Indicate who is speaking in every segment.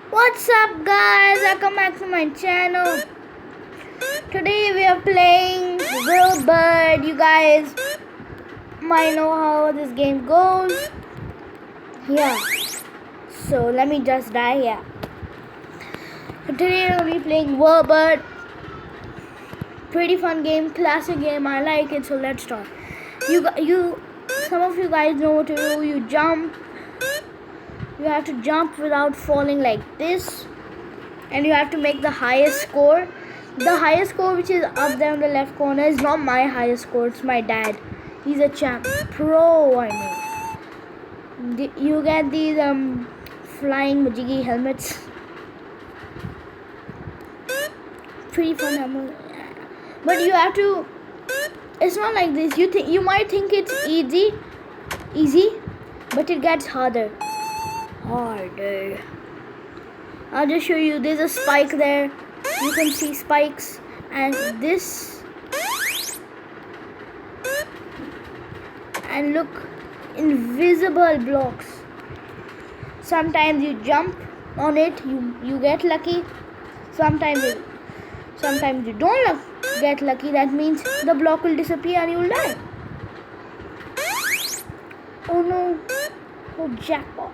Speaker 1: What's up, guys? Welcome back to my channel. Today we are playing Whirl. You guys might know how this game goes. Yeah. So let me just die. Yeah. So today we'll be playing Whirl. Pretty fun game, classic game. I like it. So let's start. Some of you guys know what to do. You jump. You have to jump without falling like this. And you have to make the highest score. The highest score, which is up there in the left corner, is not my highest score. It's my dad. He's a champ, pro. I mean, you get these flying majiggy helmets. Pretty fun, but you have to. It's not like this. You might think it's easy, but it gets harder. I'll just show you. There's a spike there. You can see spikes, and this, and look, invisible blocks. Sometimes you jump on it, you get lucky. Sometimes you don't get lucky. That means the block will disappear and you will die. Oh no! Oh, jackpot!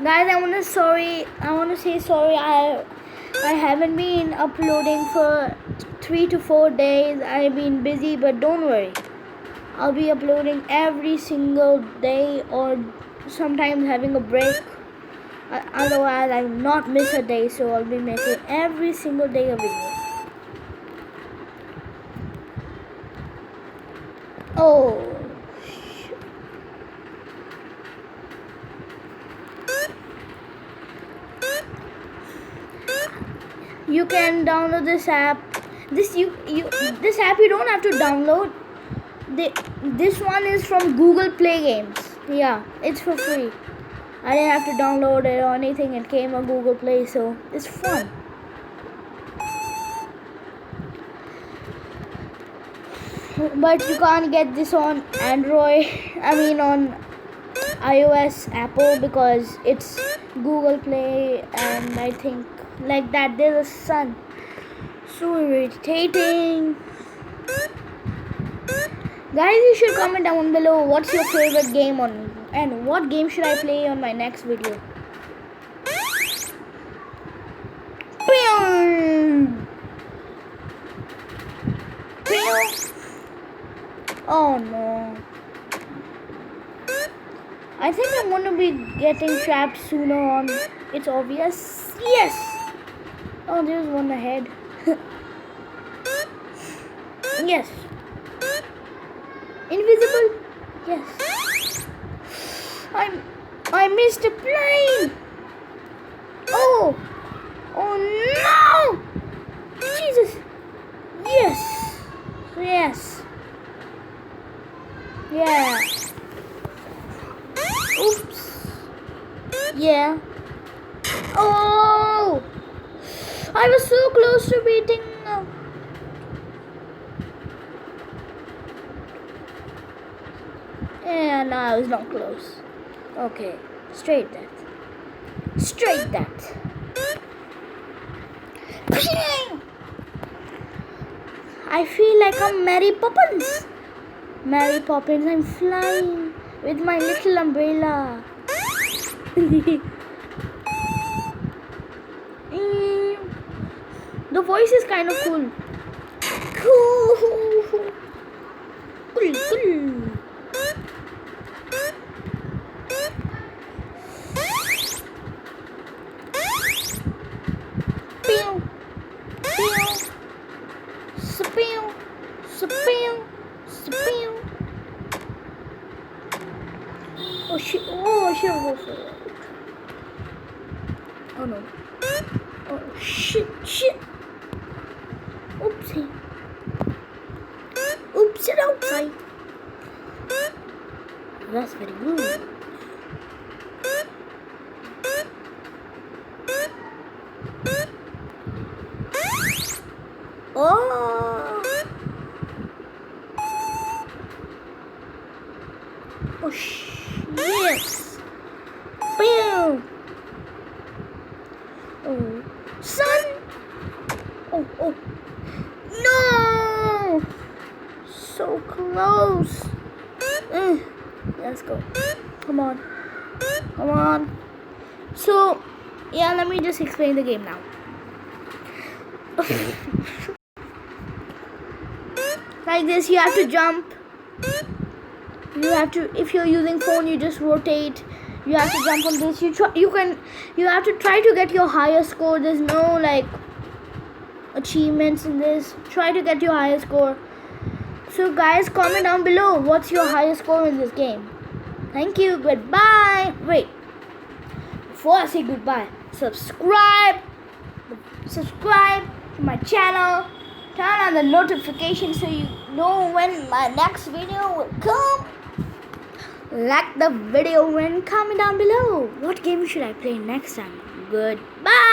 Speaker 1: Guys, I want to say sorry. I haven't been uploading for 3 to 4 days. I've been busy, but don't worry. I'll be uploading every single day, or sometimes having a break. Otherwise, I will not miss a day. So I'll be making every single day a video. Oh. You can download this app. This app you don't have to download. This one is from Google Play Games. Yeah, it's for free. I didn't have to download it or anything. It came on Google Play, so it's fun. But you can't get this on Android. on iOS, Apple, because it's Google Play, and I think like that there's a sun. So irritating. Guys, you should comment down below what's your favorite game and what game should I play on my next video. Oh no. I think I'm going to be getting trapped sooner on. It's obvious. Yes. Oh, there's one ahead. Yes. Invisible. Yes. I missed a plane. Oh. Oh no. Jesus. Yes. Yes. Yeah. Oops. Yeah. Oh! I was so close to beating. Yeah, no, I was not close. Okay. Straight that. I feel like I'm Mary Poppins. Mary Poppins, I'm flying with my little umbrella. The voice is kind of cool. Cool. Pew. Pew. Spill. Oh shit! Oh, I should have go for it. Oh no! Oh shit! Oopsie! Oopsie! That's very good. Oh! Oh, yes. Bam. Oh, son. Oh. No. So close. Let's go. Come on. So, yeah, let me just explain the game now. Like this, you have to jump. You have to, if you're using phone, you just rotate. You have to jump on this. You have to try to get your higher score. There's no like achievements in this. Try to get your higher score. So guys, comment down below what's your highest score in this game. Thank you. Goodbye. Wait. Before I say goodbye, subscribe to my channel. Turn on the notification so you know when my next video will come. Like the video and comment down below what game should I play next time. Goodbye.